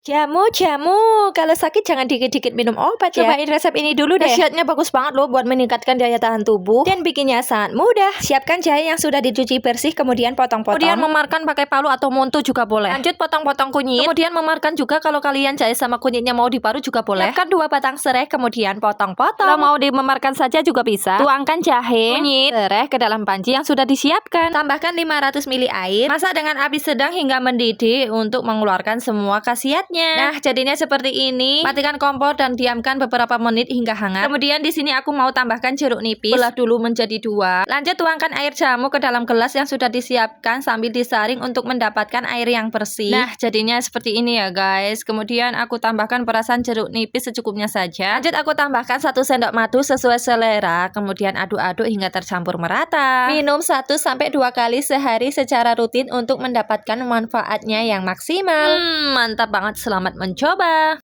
Jamu, kalau sakit jangan dikit-dikit minum obat ya. Cobain resep ini dulu deh. Khasiatnya bagus banget loh buat meningkatkan daya tahan tubuh dan bikinnya sangat mudah. Siapkan jahe yang sudah dicuci bersih, kemudian potong-potong. Kemudian memarkan pakai palu atau montu juga boleh. Lanjut potong-potong kunyit. Kemudian memarkan juga kalau kalian jahe sama kunyitnya mau diparut juga boleh. Siapkan 2 batang serai, kemudian potong-potong. Kalau mau dimemarkan saja juga bisa. Tuangkan jahe, kunyit, serai ke dalam panci yang sudah disiapkan. Tambahkan 500 ml air. Masak dengan api sedang hingga mendidih untuk mengeluarkan semua khasiat. Nah, jadinya seperti ini. Matikan kompor dan diamkan beberapa menit hingga hangat. Kemudian di sini aku mau tambahkan jeruk nipis. Belah dulu menjadi 2. Lanjut tuangkan air jamu ke dalam gelas yang sudah disiapkan sambil disaring untuk mendapatkan air yang bersih. Nah, jadinya seperti ini ya guys. Kemudian aku tambahkan perasan jeruk nipis secukupnya saja. Lanjut aku tambahkan 1 sendok madu sesuai selera. Kemudian aduk-aduk hingga tercampur merata. Minum 1-2 kali sehari secara rutin untuk mendapatkan manfaatnya yang maksimal. Mantap banget. Selamat mencoba.